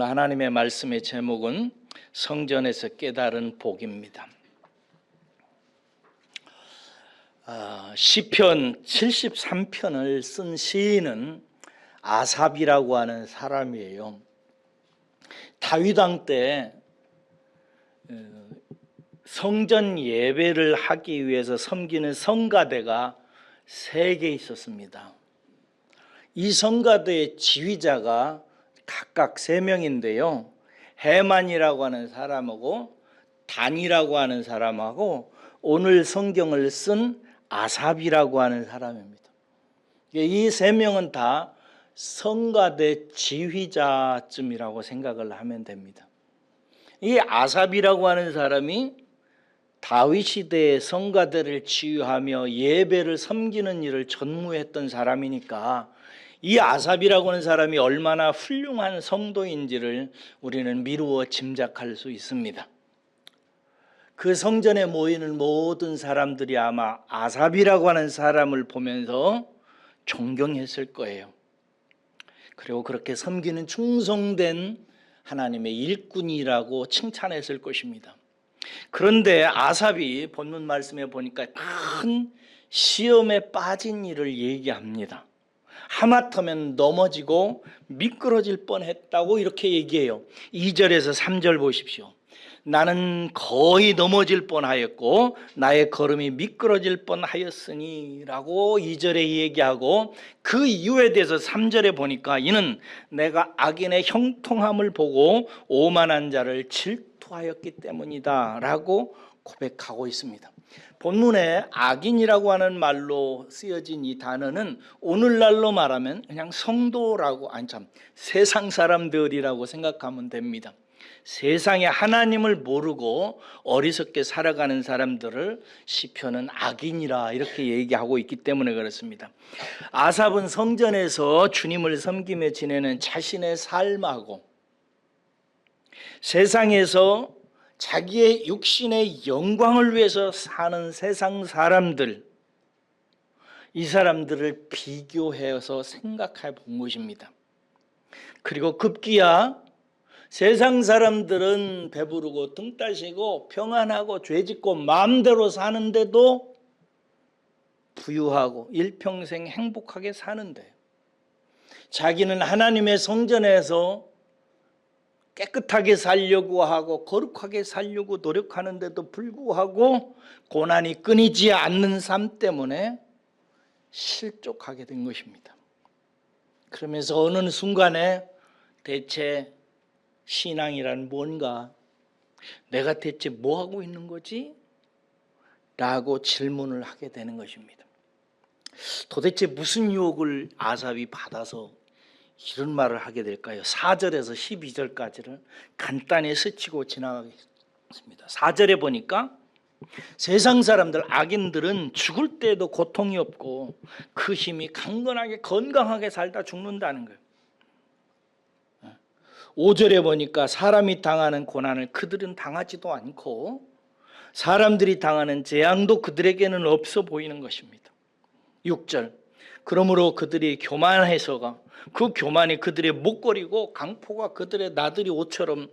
오늘 하나님의 말씀의 제목은 성전에서 깨달은 복입니다. 시편 73편을 쓴 시인은 아삽이라고 하는 사람이에요. 다윗 왕 때 성전 예배를 하기 위해서 섬기는 성가대가 3개 있었습니다. 이 성가대의 지휘자가 각각 3명인데요. 해만이라고 하는 사람하고 단이라고 하는 사람하고 오늘 성경을 쓴 아삽이라고 하는 사람입니다. 이 3명은 다 성가대 지휘자쯤이라고 생각을 하면 됩니다. 이 아삽이라고 하는 사람이 다윗 시대의 성가대를 지휘하며 예배를 섬기는 일을 전무했던 사람이니까 이 아삽이라고 하는 사람이 얼마나 훌륭한 성도인지를 우리는 미루어 짐작할 수 있습니다. 그 성전에 모이는 모든 사람들이 아마 아삽이라고 하는 사람을 보면서 존경했을 거예요. 그리고 그렇게 섬기는 충성된 하나님의 일꾼이라고 칭찬했을 것입니다. 그런데 아삽이 본문 말씀에 보니까 큰 시험에 빠진 일을 얘기합니다. 하마터면 넘어지고 미끄러질 뻔했다고 이렇게 얘기해요. 2절에서 3절 보십시오. 나는 거의 넘어질 뻔하였고 나의 걸음이 미끄러질 뻔하였으니 라고 2절에 얘기하고, 그 이유에 대해서 3절에 보니까 이는 내가 악인의 형통함을 보고 오만한 자를 질투하였기 때문이다 라고 고백하고 있습니다. 본문에 악인이라고 하는 말로 쓰여진 이 단어는 오늘날로 말하면 그냥 성도라고, 세상 사람들이라고 생각하면 됩니다. 세상에 하나님을 모르고 어리석게 살아가는 사람들을 시편은 악인이라 이렇게 얘기하고 있기 때문에 그렇습니다. 아삽은 성전에서 주님을 섬기며 지내는 자신의 삶하고 세상에서 자기의 육신의 영광을 위해서 사는 세상 사람들, 이 사람들을 비교해서 생각해 본 것입니다. 그리고 급기야 세상 사람들은 배부르고 등 따시고 평안하고 죄짓고 마음대로 사는데도 부유하고 일평생 행복하게 사는데, 자기는 하나님의 성전에서 깨끗하게 살려고 하고 거룩하게 살려고 노력하는데도 불구하고 고난이 끊이지 않는 삶 때문에 실족하게 된 것입니다. 그러면서 어느 순간에 대체 신앙이란 뭔가, 내가 대체 뭐 하고 있는 거지? 라고 질문을 하게 되는 것입니다. 도대체 무슨 유혹을 아삽이 받아서 이런 말을 하게 될까요? 4절에서 12절까지를 간단히 스치고 지나가겠습니다. 4절에 보니까 세상 사람들, 악인들은 죽을 때도 고통이 없고 그 힘이 강건하게 건강하게 살다 죽는다는 거예요. 5절에 보니까 사람이 당하는 고난을 그들은 당하지도 않고 사람들이 당하는 재앙도 그들에게는 없어 보이는 것입니다. 6절, 그러므로 그들이 교만해서가 그 교만이 그들의 목걸이고 강포가 그들의 나들이 옷처럼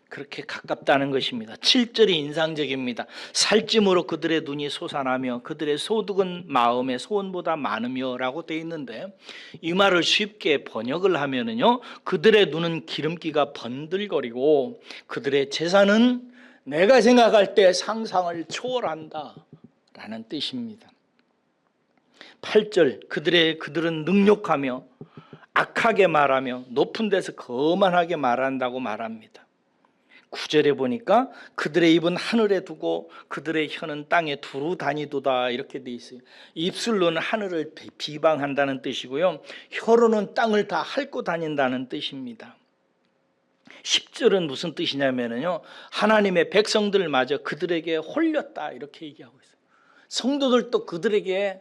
그렇게 가깝다는 것입니다. 7절이 인상적입니다. 살찜으로 그들의 눈이 솟아나며 그들의 소득은 마음의 소원보다 많으며 라고 되어 있는데, 이 말을 쉽게 번역을 하면은요, 그들의 눈은 기름기가 번들거리고 그들의 재산은 내가 생각할 때 상상을 초월한다 라는 뜻입니다. 8절, 그들은 능욕하며 악하게 말하며 높은 데서 거만하게 말한다고 말합니다. 9절에 보니까 그들의 입은 하늘에 두고 그들의 혀는 땅에 두루 다니도다 이렇게 돼 있어요. 입술로는 하늘을 비방한다는 뜻이고요, 혀로는 땅을 다 핥고 다닌다는 뜻입니다. 10절은 무슨 뜻이냐면요, 하나님의 백성들마저 그들에게 홀렸다 이렇게 얘기하고 있어요. 성도들도 그들에게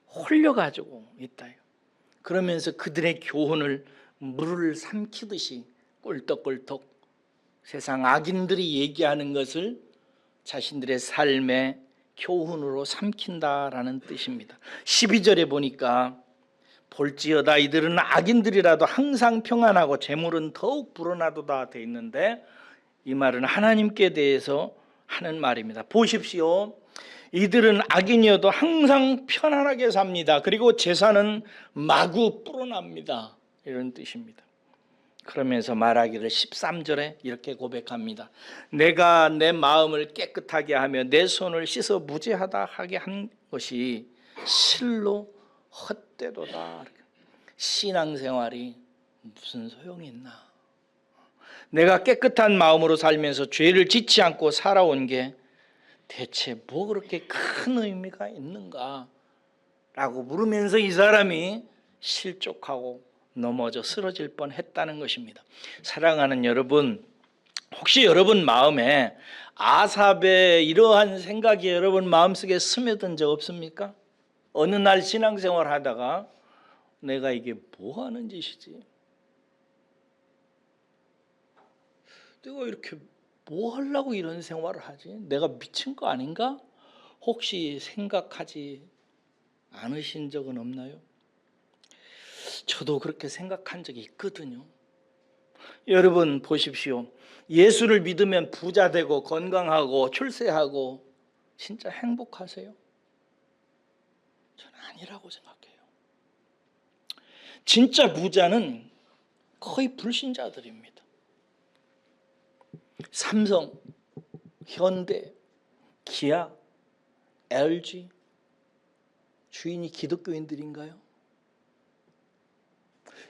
홀려가지고 있다. 그러면서 그들의 교훈을 물을 삼키듯이 꿀떡꿀떡 세상 악인들이 얘기하는 것을 자신들의 삶의 교훈으로 삼킨다라는 뜻입니다. 12절에 보니까 볼지어다 이들은 악인들이라도 항상 평안하고 재물은 더욱 불어나도다 돼 있는데, 이 말은 하나님께 대해서 하는 말입니다. 보십시오. 이들은 악인이어도 항상 편안하게 삽니다. 그리고 재산은 마구 불어납니다. 이런 뜻입니다. 그러면서 말하기를 13절에 이렇게 고백합니다. 내가 내 마음을 깨끗하게 하며 내 손을 씻어 무죄하다 하게 한 것이 실로 헛되도다. 신앙생활이 무슨 소용이 있나? 내가 깨끗한 마음으로 살면서 죄를 짓지 않고 살아온 게 대체 뭐 그렇게 큰 의미가 있는가? 라고 물으면서 이 사람이 실족하고 넘어져 쓰러질 뻔했다는 것입니다. 사랑하는 여러분, 혹시 여러분 마음에 아삽의 이러한 생각이 여러분 마음속에 스며든 적 없습니까? 어느 날 신앙생활 하다가 내가 이게 뭐 하는 짓이지? 내가 이렇게 뭐 하려고 이런 생활을 하지? 내가 미친 거 아닌가? 혹시 생각하지 않으신 적은 없나요? 저도 그렇게 생각한 적이 있거든요. 여러분 보십시오. 예수를 믿으면 부자 되고 건강하고 출세하고 진짜 행복하세요? 저는 아니라고 생각해요. 진짜 부자는 거의 불신자들입니다. 삼성, 현대, 기아, LG 주인이 기독교인들인가요?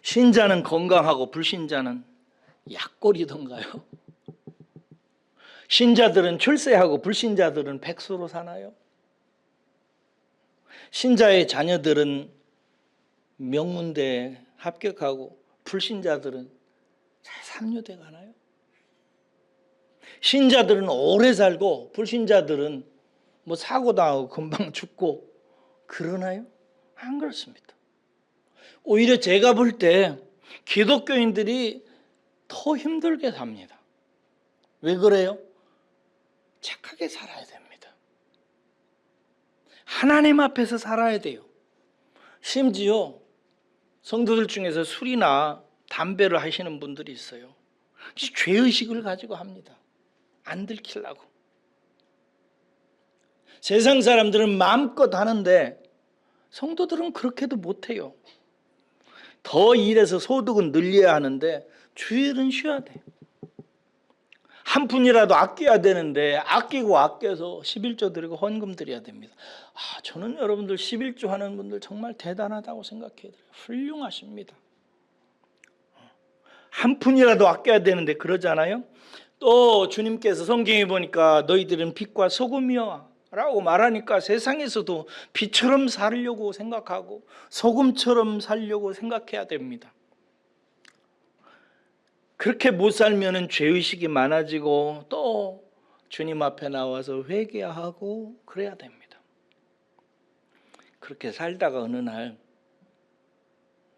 신자는 건강하고 불신자는 약골이던가요? 신자들은 출세하고 불신자들은 백수로 사나요? 신자의 자녀들은 명문대에 합격하고 불신자들은 잘 삼류대 가나요? 신자들은 오래 살고 불신자들은 뭐 사고 당하고 금방 죽고 그러나요? 안 그렇습니다. 오히려 제가 볼 때 기독교인들이 더 힘들게 삽니다. 왜 그래요? 착하게 살아야 됩니다. 하나님 앞에서 살아야 돼요. 심지어 성도들 중에서 술이나 담배를 하시는 분들이 있어요. 죄의식을 가지고 합니다. 안 들키려고. 세상 사람들은 마음껏 하는데 성도들은 그렇게도 못해요. 더 일해서 소득은 늘려야 하는데 주일은 쉬어야 돼. 한 푼이라도 아껴야 되는데 아끼고 아껴서 11조 드리고 헌금 드려야 됩니다. 저는 여러분들 11조 하는 분들 정말 대단하다고 생각해요. 훌륭하십니다. 한 푼이라도 아껴야 되는데 그러잖아요. 또 주님께서 성경에 보니까 너희들은 빛과 소금이여 라고 말하니까 세상에서도 빛처럼 살려고 생각하고 소금처럼 살려고 생각해야 됩니다. 그렇게 못 살면은 죄의식이 많아지고 또 주님 앞에 나와서 회개하고 그래야 됩니다. 그렇게 살다가 어느 날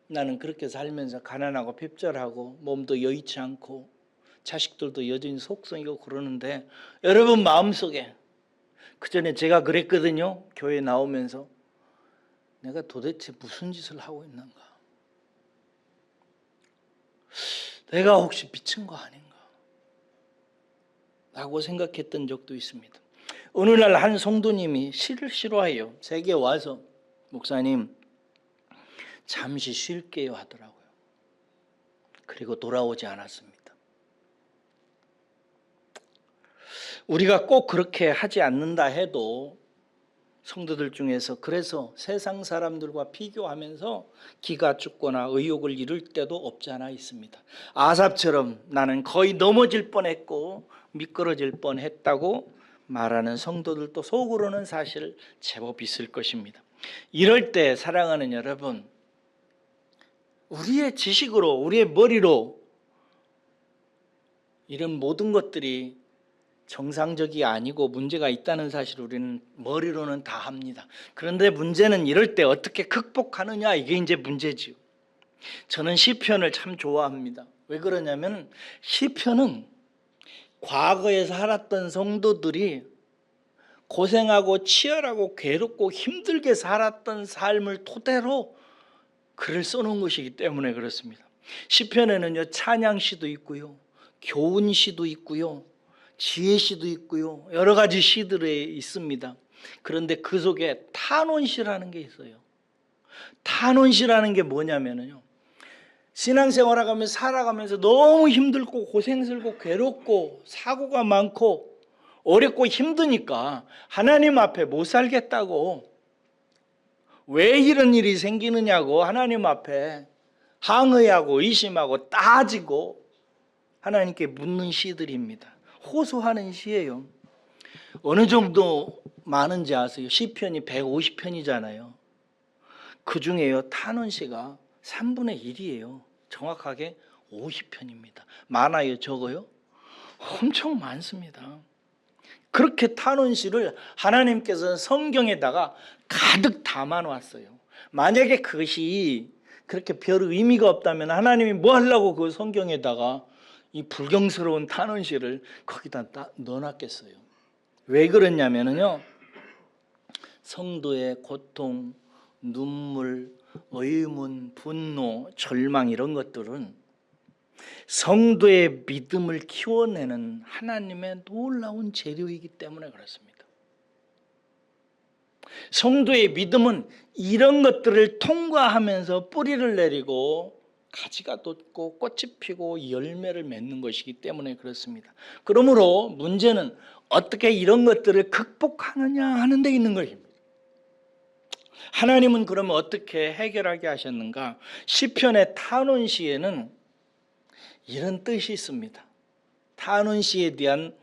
나는 그렇게 살면서 가난하고 핍절하고 몸도 여의치 않고 자식들도 여전히 속성이고 그러는데 여러분 마음속에 그전에 제가 그랬거든요. 교회 나오면서 내가 도대체 무슨 짓을 하고 있는가? 내가 혹시 미친 거 아닌가? 라고 생각했던 적도 있습니다. 어느 날 한 성도님이 시를 싫어해요. 제게 와서 목사님 잠시 쉴게요 하더라고요. 그리고 돌아오지 않았습니다. 우리가 꼭 그렇게 하지 않는다 해도 성도들 중에서 그래서 세상 사람들과 비교하면서 기가 죽거나 의욕을 잃을 때도 없지 않아 있습니다. 아삽처럼 나는 거의 넘어질 뻔했고 미끄러질 뻔했다고 말하는 성도들도 속으로는 사실 제법 있을 것입니다. 이럴 때 사랑하는 여러분, 우리의 지식으로 우리의 머리로 이런 모든 것들이 정상적이 아니고 문제가 있다는 사실을 우리는 머리로는 다 합니다. 그런데 문제는 이럴 때 어떻게 극복하느냐, 이게 이제 문제지요. 저는 시편을 참 좋아합니다. 왜 그러냐면 시편은 과거에 살았던 성도들이 고생하고 치열하고 괴롭고 힘들게 살았던 삶을 토대로 글을 써놓은 것이기 때문에 그렇습니다. 시편에는요 찬양시도 있고요, 교훈시도 있고요, 지혜시도 있고요, 여러 가지 시들이 있습니다. 그런데 그 속에 탄원시라는 게 있어요. 탄원시라는 게 뭐냐면요, 신앙생활을 살아가면서 너무 힘들고 고생스럽고 괴롭고 사고가 많고 어렵고 힘드니까 하나님 앞에 못 살겠다고, 왜 이런 일이 생기느냐고 하나님 앞에 항의하고 의심하고 따지고 하나님께 묻는 시들입니다. 호소하는 시예요. 어느 정도 많은지 아세요? 시편이 150편이잖아요. 그 중에요 탄원시가 3분의 1이에요. 정확하게 50편입니다. 많아요, 적어요? 엄청 많습니다. 그렇게 탄원시를 하나님께서 성경에다가 가득 담아놨어요. 만약에 그것이 그렇게 별 의미가 없다면 하나님이 뭐 하려고 그 성경에다가 이 불경스러운 탄원시를 거기다 넣어놨겠어요. 왜 그러냐면요, 성도의 고통, 눈물, 의문, 분노, 절망 이런 것들은 성도의 믿음을 키워내는 하나님의 놀라운 재료이기 때문에 그렇습니다. 성도의 믿음은 이런 것들을 통과하면서 뿌리를 내리고 가지가 돋고 꽃이 피고 열매를 맺는 것이기 때문에 그렇습니다. 그러므로 문제는 어떻게 이런 것들을 극복하느냐 하는 데 있는 것입니다. 하나님은 그러면 어떻게 해결하게 하셨는가? 시편의 탄원시에는 이런 뜻이 있습니다. 탄원시에 대한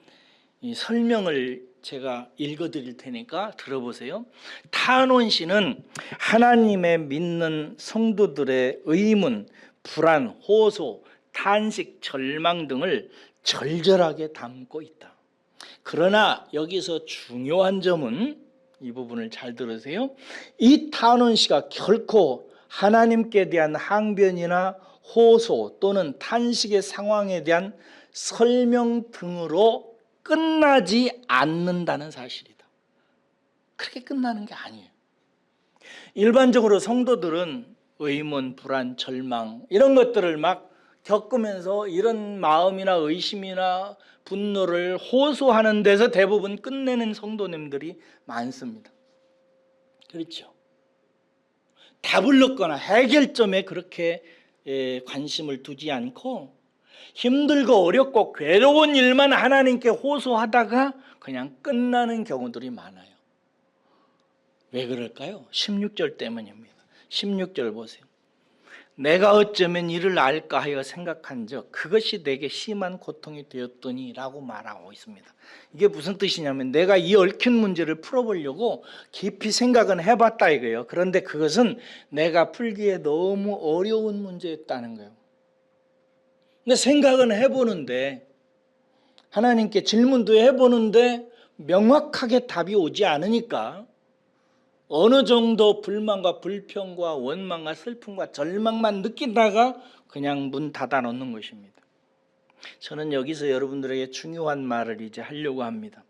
이 설명을 제가 읽어드릴 테니까 들어보세요. 탄원시는 하나님의 믿는 성도들의 의문, 불안, 호소, 탄식, 절망 등을 절절하게 담고 있다. 그러나 여기서 중요한 점은, 이 부분을 잘 들으세요. 이 탄원시가 결코 하나님께 대한 항변이나 호소 또는 탄식의 상황에 대한 설명 등으로 끝나지 않는다는 사실이다. 그렇게 끝나는 게 아니에요. 일반적으로 성도들은 의문, 불안, 절망 이런 것들을 막 겪으면서 이런 마음이나 의심이나 분노를 호소하는 데서 대부분 끝내는 성도님들이 많습니다. 그렇죠? 답을 얻거나 해결점에 그렇게 관심을 두지 않고 힘들고 어렵고 괴로운 일만 하나님께 호소하다가 그냥 끝나는 경우들이 많아요. 왜 그럴까요? 16절 때문입니다. 16절 보세요. 내가 어쩌면 이를 알까 하여 생각한 적 그것이 내게 심한 고통이 되었더니 라고 말하고 있습니다. 이게 무슨 뜻이냐면 내가 이 얽힌 문제를 풀어보려고 깊이 생각은 해봤다 이거예요. 그런데 그것은 내가 풀기에 너무 어려운 문제였다는 거예요. 근데 생각은 해보는데, 하나님께 질문도 해보는데 명확하게 답이 오지 않으니까 어느 정도 불만과 불평과 원망과 슬픔과 절망만 느끼다가 그냥 문 닫아 놓는 것입니다. 저는 여기서 여러분들에게 중요한 말을 이제 하려고 합니다.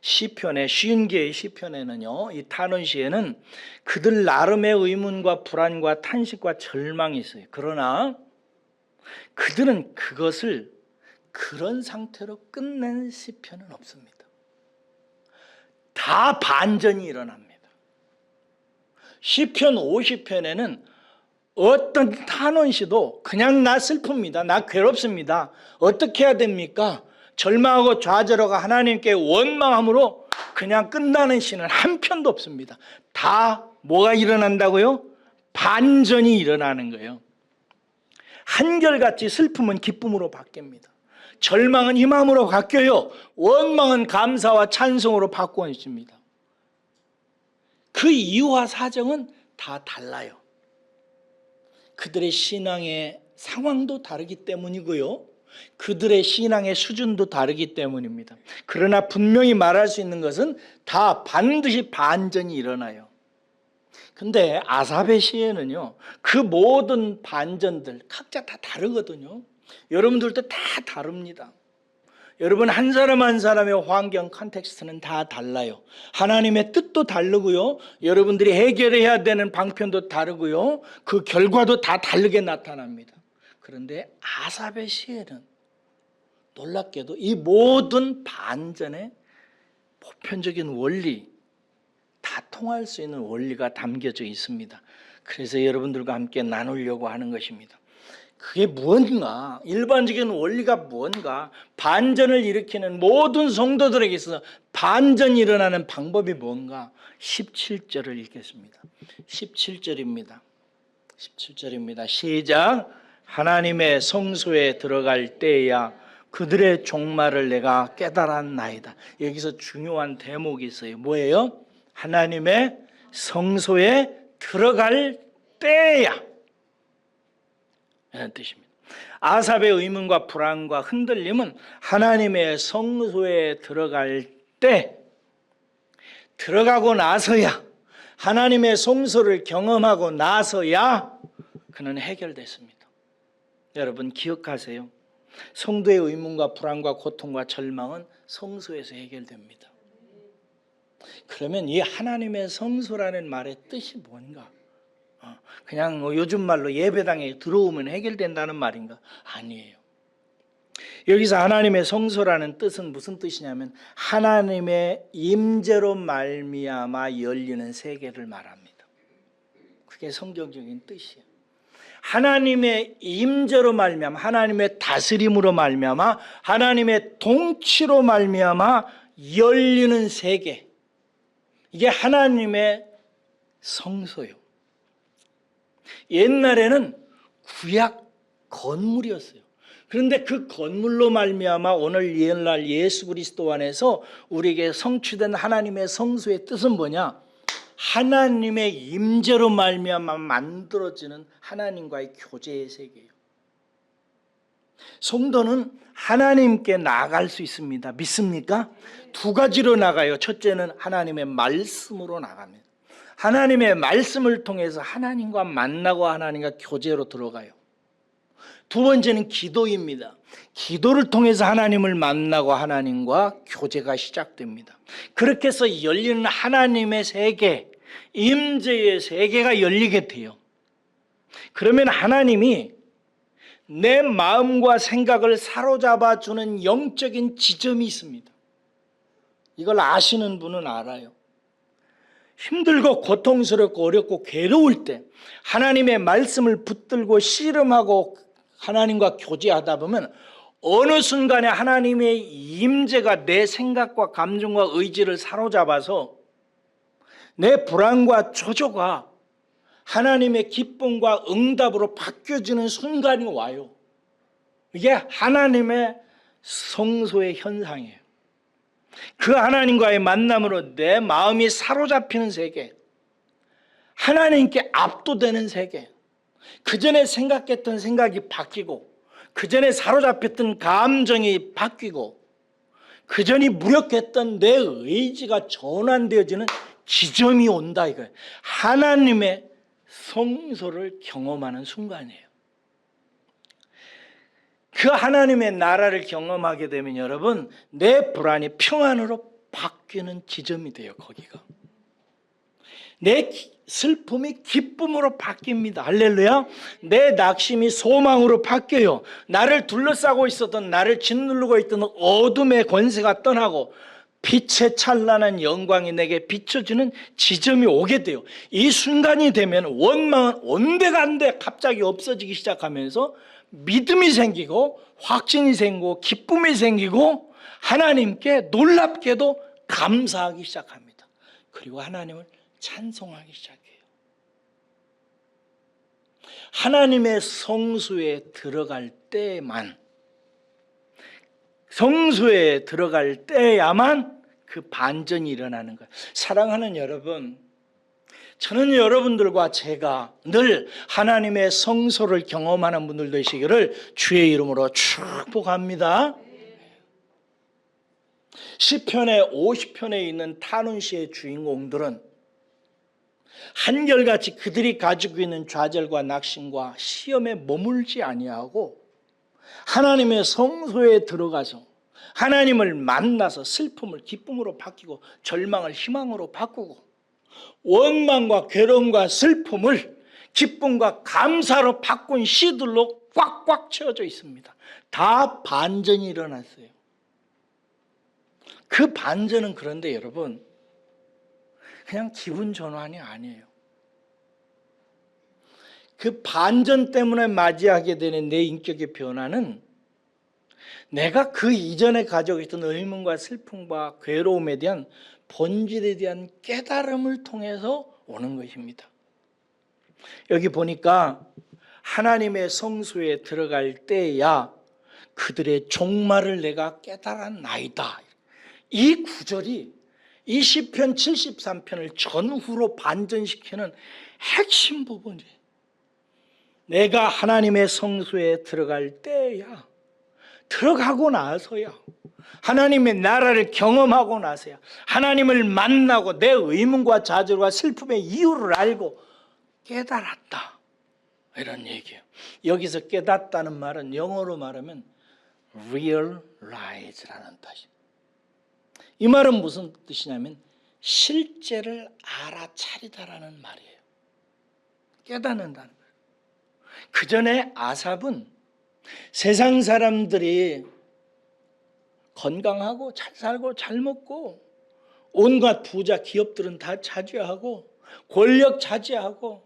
시편의 50개의 시편에는요, 이 탄원시에는 그들 나름의 의문과 불안과 탄식과 절망이 있어요. 그러나 그들은 그것을 그런 상태로 끝낸 시편은 없습니다. 다 반전이 일어납니다. 시편 50편에는 어떤 탄원시도 그냥 나 슬픕니다, 나 괴롭습니다, 어떻게 해야 됩니까? 절망하고 좌절하고 하나님께 원망함으로 그냥 끝나는 시는 한 편도 없습니다. 다 뭐가 일어난다고요? 반전이 일어나는 거예요. 한결같이 슬픔은 기쁨으로 바뀝니다. 절망은 희망으로 바뀌어요. 원망은 감사와 찬송으로 바꿔집니다. 그 이유와 사정은 다 달라요. 그들의 신앙의 상황도 다르기 때문이고요, 그들의 신앙의 수준도 다르기 때문입니다. 그러나 분명히 말할 수 있는 것은 다 반드시 반전이 일어나요. 근데 아삽의 시에는요, 그 모든 반전들 각자 다 다르거든요. 여러분들도 다 다릅니다. 여러분 한 사람 한 사람의 환경 컨텍스트는 다 달라요. 하나님의 뜻도 다르고요. 여러분들이 해결해야 되는 방편도 다르고요. 그 결과도 다 다르게 나타납니다. 그런데 아삽의 시에는 놀랍게도 이 모든 반전의 보편적인 원리, 다 통할 수 있는 원리가 담겨져 있습니다. 그래서 여러분들과 함께 나누려고 하는 것입니다. 그게 무언가, 일반적인 원리가 무언가, 반전을 일으키는 모든 성도들에게 있어서 반전이 일어나는 방법이 뭔가 17절을 읽겠습니다. 17절입니다. 17절입니다. 시작. 하나님의 성소에 들어갈 때야 그들의 종말을 내가 깨달았나이다. 여기서 중요한 대목이 있어요. 뭐예요? 하나님의 성소에 들어갈 때야 이런 뜻입니다. 아삽의 의문과 불안과 흔들림은 하나님의 성소에 들어갈 때, 들어가고 나서야, 하나님의 성소를 경험하고 나서야 그는 해결됐습니다. 여러분 기억하세요. 성도의 의문과 불안과 고통과 절망은 성소에서 해결됩니다. 그러면 이 하나님의 성소라는 말의 뜻이 뭔가? 그냥 요즘 말로 예배당에 들어오면 해결된다는 말인가? 아니에요. 여기서 하나님의 성소라는 뜻은 무슨 뜻이냐면 하나님의 임재로 말미암아 열리는 세계를 말합니다. 그게 성경적인 뜻이에요. 하나님의 임재로 말미암아, 하나님의 다스림으로 말미암아, 하나님의 통치로 말미암아 열리는 세계, 이게 하나님의 성소요. 옛날에는 구약 건물이었어요. 그런데 그 건물로 말미암아 오늘날 예수 그리스도 안에서 우리에게 성취된 하나님의 성소의 뜻은 뭐냐? 하나님의 임재로 말미암아 만들어지는 하나님과의 교제의 세계예요. 성도는 하나님께 나아갈 수 있습니다. 믿습니까? 두 가지로 나가요. 첫째는 하나님의 말씀으로 나갑니다. 하나님의 말씀을 통해서 하나님과 만나고 하나님과 교제로 들어가요. 두 번째는 기도입니다. 기도를 통해서 하나님을 만나고 하나님과 교제가 시작됩니다. 그렇게 해서 열리는 하나님의 세계, 임재의 세계가 열리게 돼요. 그러면 하나님이 내 마음과 생각을 사로잡아 주는 영적인 지점이 있습니다. 이걸 아시는 분은 알아요. 힘들고 고통스럽고 어렵고 괴로울 때 하나님의 말씀을 붙들고 씨름하고 하나님과 교제하다 보면 어느 순간에 하나님의 임재가 내 생각과 감정과 의지를 사로잡아서 내 불안과 초조가 하나님의 기쁨과 응답으로 바뀌어지는 순간이 와요. 이게 하나님의 성소의 현상이에요. 그 하나님과의 만남으로 내 마음이 사로잡히는 세계, 하나님께 압도되는 세계, 그전에 생각했던 생각이 바뀌고 그전에 사로잡혔던 감정이 바뀌고 그전이 무력했던 내 의지가 전환되어지는 지점이 온다 이거예요. 하나님의 성소를 경험하는 순간이에요. 그 하나님의 나라를 경험하게 되면 여러분 내 불안이 평안으로 바뀌는 지점이 돼요. 거기가 내 슬픔이 기쁨으로 바뀝니다. 할렐루야. 내 낙심이 소망으로 바뀌어요. 나를 둘러싸고 있었던, 나를 짓누르고 있던 어둠의 권세가 떠나고 빛의 찬란한 영광이 내게 비춰지는 지점이 오게 돼요. 이 순간이 되면 원망은 온데간데 갑자기 없어지기 시작하면서 믿음이 생기고 확신이 생기고 기쁨이 생기고 하나님께 놀랍게도 감사하기 시작합니다. 그리고 하나님을 찬송하기 시작해요. 하나님의 성소에 들어갈 때만, 성소에 들어갈 때야만 그 반전이 일어나는 거예요. 사랑하는 여러분, 저는 여러분들과 제가 늘 하나님의 성소를 경험하는 분들 되시기를 주의 이름으로 축복합니다. 시편의 50편에 있는 탄원시의 주인공들은 한결같이 그들이 가지고 있는 좌절과 낙심과 시험에 머물지 아니하고 하나님의 성소에 들어가서 하나님을 만나서 슬픔을 기쁨으로 바뀌고 절망을 희망으로 바꾸고 원망과 괴로움과 슬픔을 기쁨과 감사로 바꾼 시들로 꽉꽉 채워져 있습니다. 다 반전이 일어났어요. 그 반전은 그런데 여러분 그냥 기분 전환이 아니에요. 그 반전 때문에 맞이하게 되는 내 인격의 변화는 내가 그 이전에 가지고 있던 의문과 슬픔과 괴로움에 대한 본질에 대한 깨달음을 통해서 오는 것입니다. 여기 보니까 하나님의 성소에 들어갈 때야 그들의 종말을 내가 깨달았나이다. 이 구절이 이 시편 73편을 전후로 반전시키는 핵심 부분이에요. 내가 하나님의 성소에 들어갈 때야, 들어가고 나서야, 하나님의 나라를 경험하고 나서야, 하나님을 만나고 내 의문과 좌절과 슬픔의 이유를 알고 깨달았다, 이런 얘기예요. 여기서 깨닫다는 말은 영어로 말하면 realize라는 뜻이에요. 이 말은 무슨 뜻이냐면 실제를 알아차리다라는 말이에요. 깨닫는다는 거예요. 그 전에 아삽은 세상 사람들이 건강하고 잘 살고 잘 먹고 온갖 부자 기업들은 다 차지하고 권력 차지하고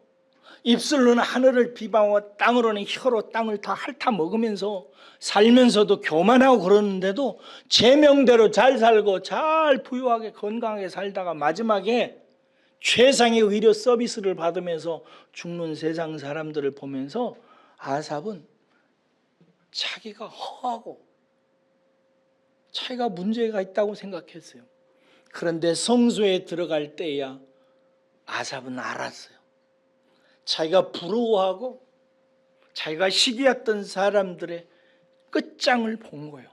입술로는 하늘을 비방하고 땅으로는 혀로 땅을 다 핥아 먹으면서 살면서도 교만하고 그러는데도 제명대로 잘 살고 잘 부유하게 건강하게 살다가 마지막에 최상의 의료 서비스를 받으면서 죽는 세상 사람들을 보면서 아삽은 자기가 허하고 자기가 문제가 있다고 생각했어요. 그런데 성소에 들어갈 때야 아삽은 알았어요. 자기가 부러워하고 자기가 시기했던 사람들의 끝장을 본 거예요.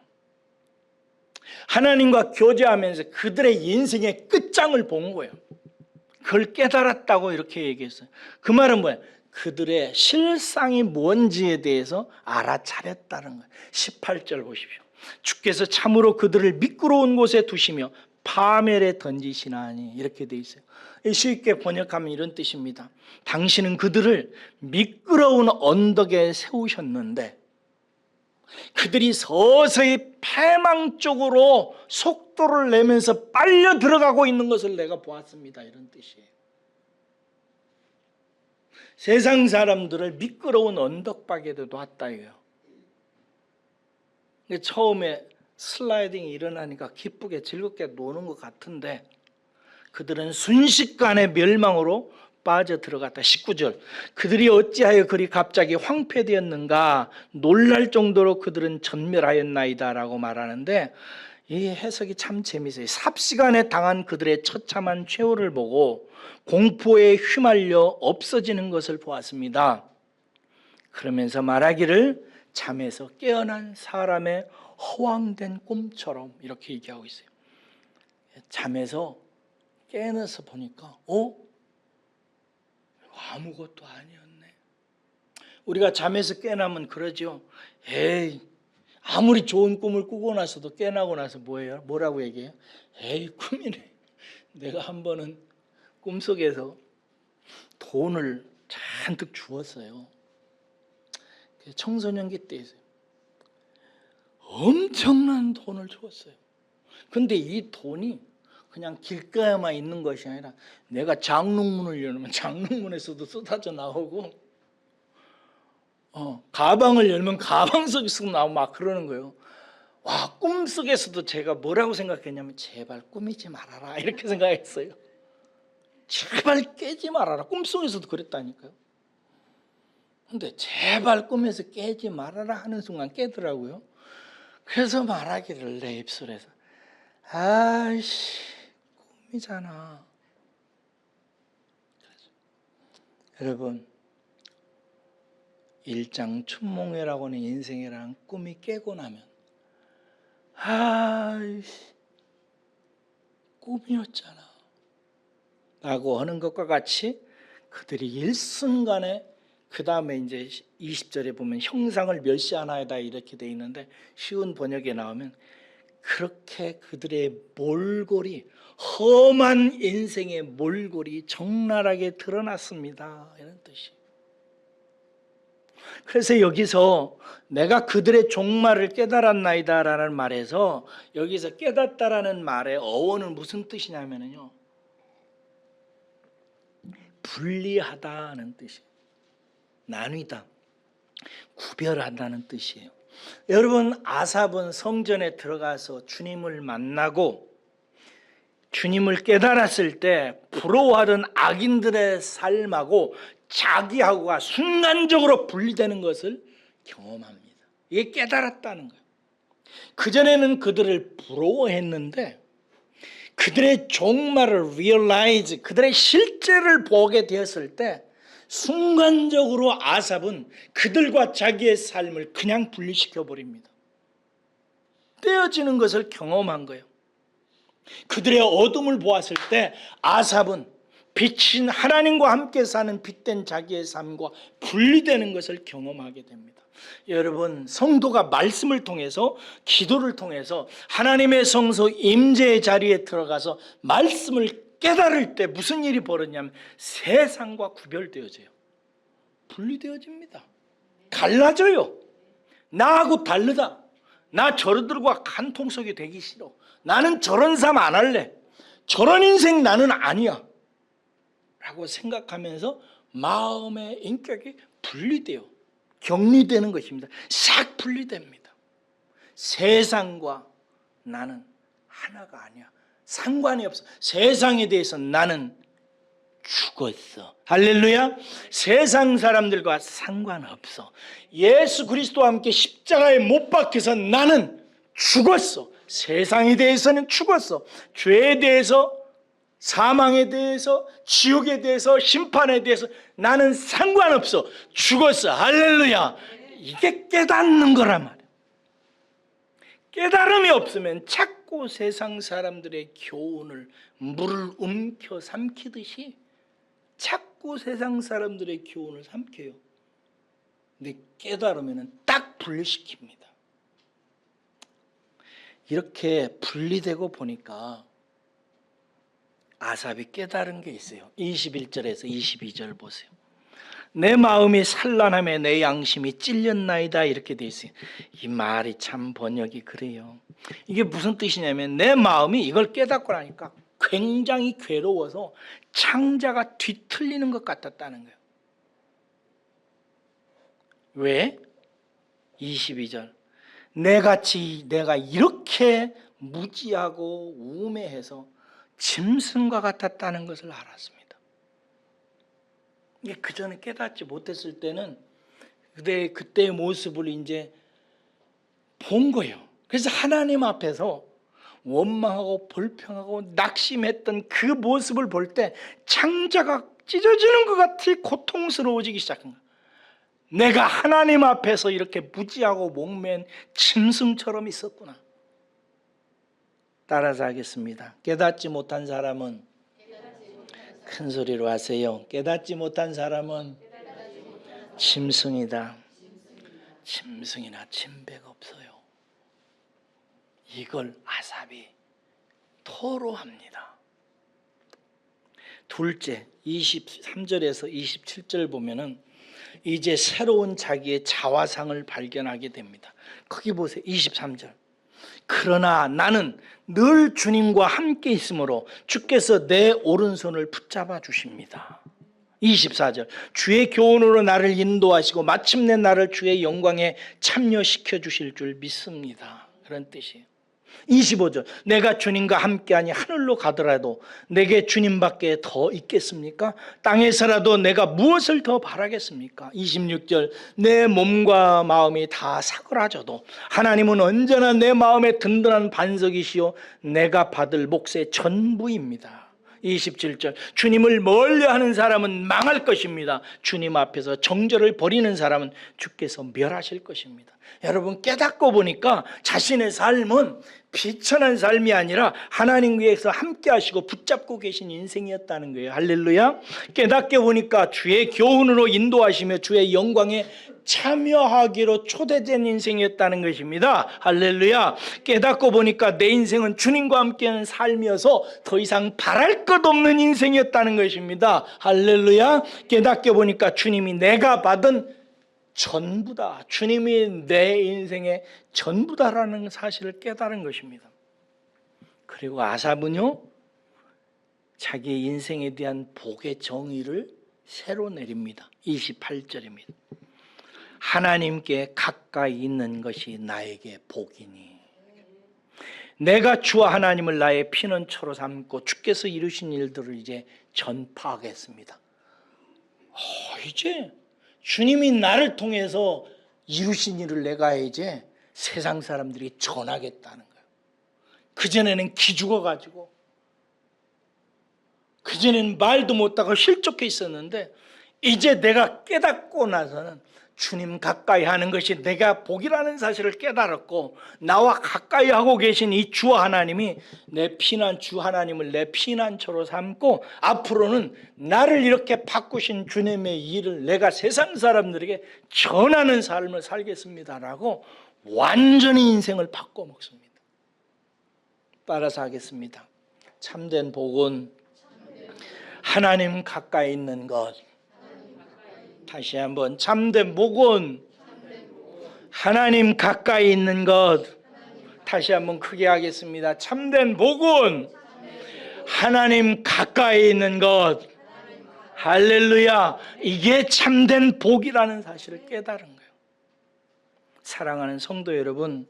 하나님과 교제하면서 그들의 인생의 끝장을 본 거예요. 그걸 깨달았다고 이렇게 얘기했어요. 그 말은 뭐예요? 그들의 실상이 뭔지에 대해서 알아차렸다는 거예요. 18절 보십시오. 주께서 참으로 그들을 미끄러운 곳에 두시며 파멸에 던지시나니, 이렇게 돼 있어요. 쉽게 번역하면 이런 뜻입니다. 당신은 그들을 미끄러운 언덕에 세우셨는데 그들이 서서히 패망 쪽으로 속도를 내면서 빨려 들어가고 있는 것을 내가 보았습니다, 이런 뜻이에요. 세상 사람들을 미끄러운 언덕박에도 놨다 이거예요. 처음에 슬라이딩이 일어나니까 기쁘게 즐겁게 노는 것 같은데 그들은 순식간에 멸망으로 빠져들어갔다. 19절, 그들이 어찌하여 그리 갑자기 황폐되었는가 놀랄 정도로 그들은 전멸하였나이다 라고 말하는데, 이 해석이 참 재미있어요. 삽시간에 당한 그들의 처참한 최후를 보고 공포에 휘말려 없어지는 것을 보았습니다. 그러면서 말하기를 잠에서 깨어난 사람의 허황된 꿈처럼, 이렇게 얘기하고 있어요. 잠에서 깨어나서 보니까 아무것도 아니었네. 우리가 잠에서 깨어나면 그러죠. 에이, 아무리 좋은 꿈을 꾸고 나서도 깨어나고 나서 뭐예요? 뭐라고 얘기해요? 에이, 꿈이네. 내가 한 번은 꿈속에서 돈을 잔뜩 주었어요. 청소년기 때 있어요. 엄청난 돈을 주었어요. 근데 이 돈이 그냥 길가에만 있는 것이 아니라 내가 장롱문을 열면 장롱문에서도 쏟아져 나오고, 가방을 열면 가방 속에서도 나오고 막 그러는 거예요. 와, 꿈속에서도 제가 뭐라고 생각했냐면 제발 꾸미지 말아라, 이렇게 생각했어요. 제발 깨지 말아라. 꿈속에서도 그랬다니까요. 근데 제발 꿈에서 깨지 말아라 하는 순간 깨더라고요. 그래서 말하기를 내 입술에서, 아이씨, 꿈이잖아. 여러분, 일장춘몽회라고 하는 인생이라는 꿈이 깨고 나면 아이씨, 꿈이었잖아 라고 하는 것과 같이 그들이 일순간에, 그 다음에 이제 20절에 보면 형상을 멸시하나이다 이렇게 돼 있는데 쉬운 번역에 나오면 그렇게 그들의 몰골이, 험한 인생의 몰골이 적나라하게 드러났습니다. 이런 뜻이. 그래서 여기서 내가 그들의 종말을 깨달았나이다 라는 말에서, 여기서 깨닫다라는 말의 어원은 무슨 뜻이냐면요, 분리하다는 뜻이에요. 나뉘다, 구별한다는 뜻이에요. 여러분, 아삽은 성전에 들어가서 주님을 만나고 주님을 깨달았을 때 부러워하던 악인들의 삶하고 자기하고가 순간적으로 분리되는 것을 경험합니다. 이게 깨달았다는 거예요. 그전에는 그들을 부러워했는데 그들의 종말을 realize, 그들의 실제를 보게 되었을 때 순간적으로 아삽은 그들과 자기의 삶을 그냥 분리시켜 버립니다. 떼어지는 것을 경험한 거예요. 그들의 어둠을 보았을 때 아삽은 빛인 하나님과 함께 사는 빛된 자기의 삶과 분리되는 것을 경험하게 됩니다. 여러분, 성도가 말씀을 통해서, 기도를 통해서 하나님의 성소 임재의 자리에 들어가서 말씀을 깨달을 때 무슨 일이 벌어지냐면 세상과 구별되어져요. 분리되어집니다. 갈라져요. 나하고 다르다. 나 저들과 간통속이 되기 싫어. 나는 저런 삶 안 할래. 저런 인생 나는 아니야 라고 생각하면서 마음의 인격이 분리돼요. 격리되는 것입니다. 싹 분리됩니다. 세상과 나는 하나가 아니야. 상관이 없어. 세상에 대해서 나는 죽었어. 할렐루야. 세상 사람들과 상관없어. 예수 그리스도와 함께 십자가에 못 박혀서 나는 죽었어. 세상에 대해서는 죽었어. 죄에 대해서, 사망에 대해서, 지옥에 대해서, 심판에 대해서 나는 상관없어. 죽었어. 할렐루야. 이게 깨닫는 거란 말이에요. 깨달음이 없으면 자꾸 세상 사람들의 교훈을 물을 움켜 삼키듯이 자꾸 세상 사람들의 교훈을 삼켜요. 근데 깨달으면 딱 분리시킵니다. 이렇게 분리되고 보니까 아삽이 깨달은 게 있어요. 21절에서 22절 보세요. 내 마음이 산란함에 내 양심이 찔렸나이다, 이렇게 돼 있어요. 이 말이 참 번역이 그래요. 이게 무슨 뜻이냐면 내 마음이 이걸 깨닫고 나니까 굉장히 괴로워서 창자가 뒤틀리는 것 같았다는 거예요. 왜? 22절. 내가 이렇게 무지하고 우매해서 짐승과 같았다는 것을 알았습니다. 이게 그 전에 깨닫지 못했을 때는 그때의 모습을 이제 본 거예요. 그래서 하나님 앞에서 원망하고 불평하고 낙심했던 그 모습을 볼 때 창자가 찢어지는 것 같이 고통스러워지기 시작한 거예요. 내가 하나님 앞에서 이렇게 무지하고 목맨 짐승처럼 있었구나. 따라서 하겠습니다. 깨닫지 못한 사람은 큰 소리로 하세요. 깨닫지 못한 사람은 짐승이다. 짐승이나 침배가 없어요. 이걸 아삽이 토로합니다. 둘째, 23절에서 27절 보면은 이제 새로운 자기의 자화상을 발견하게 됩니다. 거기 보세요. 23절. 그러나 나는 늘 주님과 함께 있으므로 주께서 내 오른손을 붙잡아 주십니다. 24절. 주의 교훈으로 나를 인도하시고 마침내 나를 주의 영광에 참여시켜 주실 줄 믿습니다. 그런 뜻이에요. 25절. 내가 주님과 함께하니 하늘로 가더라도 내게 주님밖에 더 있겠습니까? 땅에서라도 내가 무엇을 더 바라겠습니까? 26절. 내 몸과 마음이 다 사그라져도 하나님은 언제나 내 마음에 든든한 반석이시요 내가 받을 몫의 전부입니다. 27절. 주님을 멀리하는 사람은 망할 것입니다. 주님 앞에서 정절을 버리는 사람은 주께서 멸하실 것입니다. 여러분 깨닫고 보니까 자신의 삶은 비천한 삶이 아니라 하나님 위해서 함께 하시고 붙잡고 계신 인생이었다는 거예요. 할렐루야. 깨닫게 보니까 주의 교훈으로 인도하시며 주의 영광에 참여하기로 초대된 인생이었다는 것입니다. 할렐루야. 깨닫고 보니까 내 인생은 주님과 함께하는 삶이어서 더 이상 바랄 것 없는 인생이었다는 것입니다. 할렐루야. 깨닫게 보니까 주님이 내가 받은 전부다. 주님이 내 인생의 전부다라는 사실을 깨달은 것입니다. 그리고 아삽은요, 자기 인생에 대한 복의 정의를 새로 내립니다. 28절입니다. 하나님께 가까이 있는 것이 나에게 복이니 내가 주와 하나님을 나의 피난처로 삼고 주께서 이루신 일들을 이제 전파하겠습니다. 이제 주님이 나를 통해서 이루신 일을 내가 이제 세상 사람들이 전하겠다는 거예요. 그전에는 기죽어가지고, 그전에는 말도 못하고 실족해 있었는데 이제 내가 깨닫고 나서는 주님 가까이 하는 것이 내가 복이라는 사실을 깨달았고, 나와 가까이 하고 계신 이 주 하나님이 내 피난, 주 하나님을 내 피난처로 삼고 앞으로는 나를 이렇게 바꾸신 주님의 일을 내가 세상 사람들에게 전하는 삶을 살겠습니다라고 완전히 인생을 바꿔 먹습니다. 따라서 하겠습니다. 참된 복은 하나님 가까이 있는 것. 다시 한번, 참된 복은 하나님 가까이 있는 것. 다시 한번 크게 하겠습니다. 참된 복은 하나님 가까이 있는 것. 할렐루야. 이게 참된 복이라는 사실을 깨달은 거예요. 사랑하는 성도 여러분,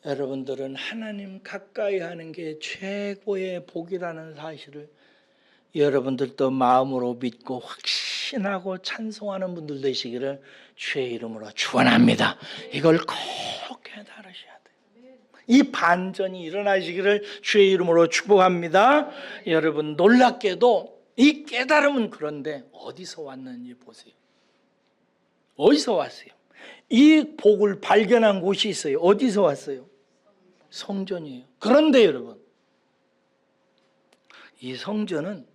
여러분들은 하나님 가까이 하는 게 최고의 복이라는 사실을 여러분들도 마음으로 믿고 확신하고 찬송하는 분들 되시기를 주의 이름으로 축원합니다. 이걸 꼭 깨달으셔야 돼요. 이 반전이 일어나시기를 주의 이름으로 축복합니다. 여러분, 놀랍게도 이 깨달음은 그런데 어디서 왔는지 보세요. 어디서 왔어요? 이 복을 발견한 곳이 있어요. 어디서 왔어요? 성전이에요. 그런데 여러분, 이 성전은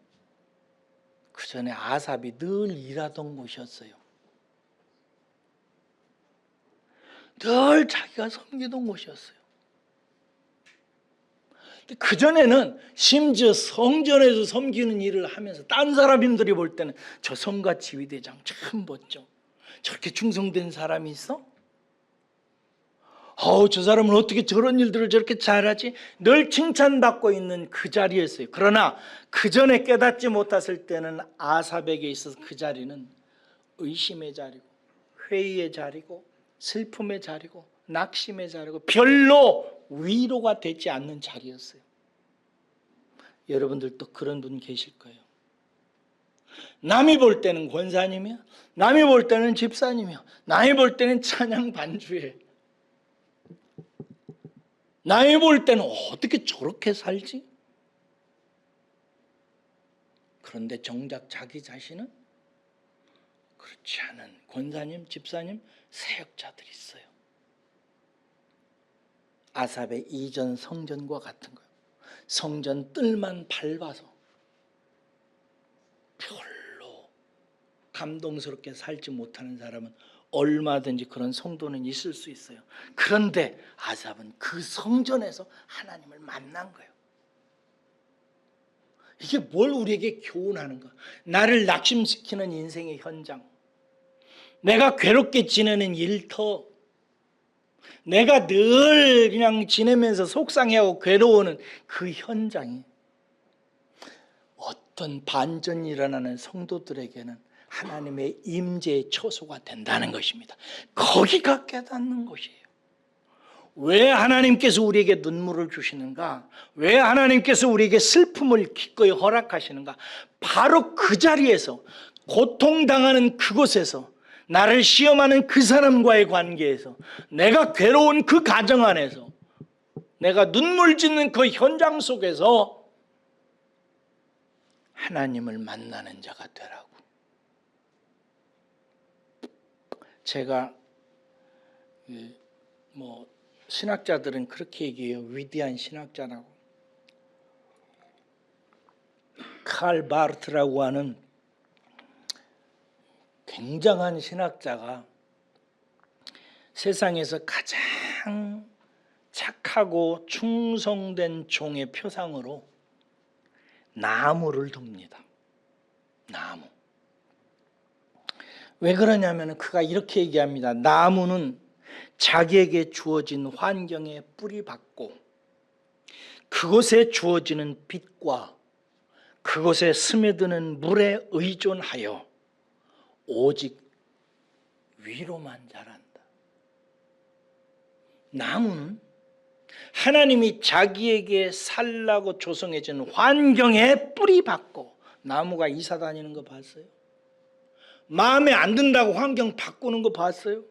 그 전에 아삽이 늘 일하던 곳이었어요. 늘 자기가 섬기던 곳이었어요. 그 전에는 심지어 성전에서 섬기는 일을 하면서 딴 사람들이 볼 때는 저 성가 지휘대장 참 멋져. 저렇게 충성된 사람이 있어? 저 사람은 어떻게 저런 일들을 저렇게 잘하지? 늘 칭찬받고 있는 그 자리였어요. 그러나 그 전에 깨닫지 못했을 때는 아삽에게 있어서 그 자리는 의심의 자리고, 회의의 자리고, 슬픔의 자리고, 낙심의 자리고, 별로 위로가 되지 않는 자리였어요. 여러분들도 그런 분 계실 거예요. 남이 볼 때는 권사님이야, 남이 볼 때는 집사님이야, 남이 볼 때는 찬양 반주에, 남이 볼 때는 어떻게 저렇게 살지? 그런데 정작 자기 자신은 그렇지 않은 권사님, 집사님, 사역자들이 있어요. 아삽의 이전 성전과 같은 거예요. 성전 뜰만 밟아서 별로 감동스럽게 살지 못하는 사람은 얼마든지 그런 성도는 있을 수 있어요. 그런데 아삽은 그 성전에서 하나님을 만난 거예요. 이게 뭘 우리에게 교훈하는가? 나를 낙심시키는 인생의 현장, 내가 괴롭게 지내는 일터, 내가 늘 그냥 지내면서 속상해하고 괴로워하는 그 현장이 어떤 반전이 일어나는 성도들에게는 하나님의 임재의 처소가 된다는 것입니다. 거기가 깨닫는 것이에요. 왜 하나님께서 우리에게 눈물을 주시는가? 왜 하나님께서 우리에게 슬픔을 기꺼이 허락하시는가? 바로 그 자리에서, 고통당하는 그곳에서, 나를 시험하는 그 사람과의 관계에서, 내가 괴로운 그 가정 안에서, 내가 눈물 짓는 그 현장 속에서 하나님을 만나는 자가 되라고. 제가 뭐 신학자들은 그렇게 얘기해요. 위대한 신학자라고. 칼 바르트라고 하는 굉장한 신학자가 세상에서 가장 착하고 충성된 종의 표상으로 나무를 둡니다. 나무. 왜 그러냐면 그가 이렇게 얘기합니다. 나무는 자기에게 주어진 환경에 뿌리박고 그곳에 주어지는 빛과 그곳에 스며드는 물에 의존하여 오직 위로만 자란다. 나무는 하나님이 자기에게 살라고 조성해 준 환경에 뿌리박고, 나무가 이사 다니는 거 봤어요? 마음에 안 든다고 환경 바꾸는 거 봤어요?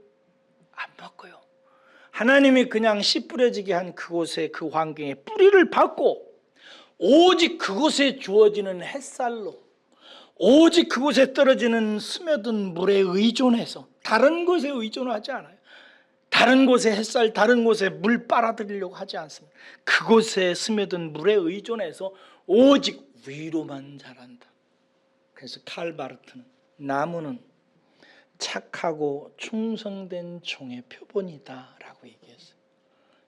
안 바꿔요. 하나님이 그냥 씨 뿌려지게 한 그곳에, 그 환경에 뿌리를 박고 오직 그곳에 주어지는 햇살로, 오직 그곳에 떨어지는 스며든 물에 의존해서, 다른 곳에 의존하지 않아요. 다른 곳에 햇살, 다른 곳에 물 빨아들이려고 하지 않습니다. 그곳에 스며든 물에 의존해서 오직 위로만 자란다. 그래서 칼 바르트는 나무는 착하고 충성된 종의 표본이다 라고 얘기했어요.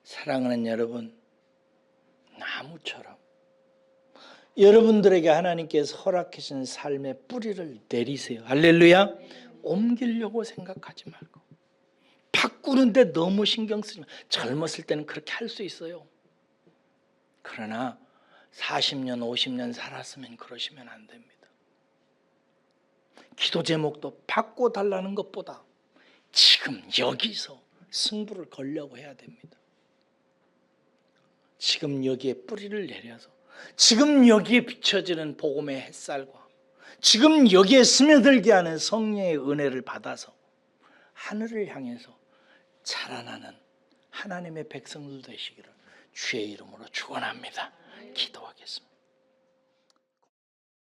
사랑하는 여러분, 나무처럼 여러분들에게 하나님께서 허락하신 삶의 뿌리를 내리세요. 할렐루야. 옮기려고 생각하지 말고, 바꾸는데 너무 신경 쓰지 말고. 젊었을 때는 그렇게 할 수 있어요. 그러나 40년 50년 살았으면 그러시면 안 됩니다. 기도 제목도 바꿔달라는 것보다 지금 여기서 승부를 걸려고 해야 됩니다. 지금 여기에 뿌리를 내려서, 지금 여기에 비춰지는 복음의 햇살과 지금 여기에 스며들게 하는 성령의 은혜를 받아서 하늘을 향해서 자라나는 하나님의 백성들 되시기를 주의 이름으로 축원합니다. 기도하겠습니다.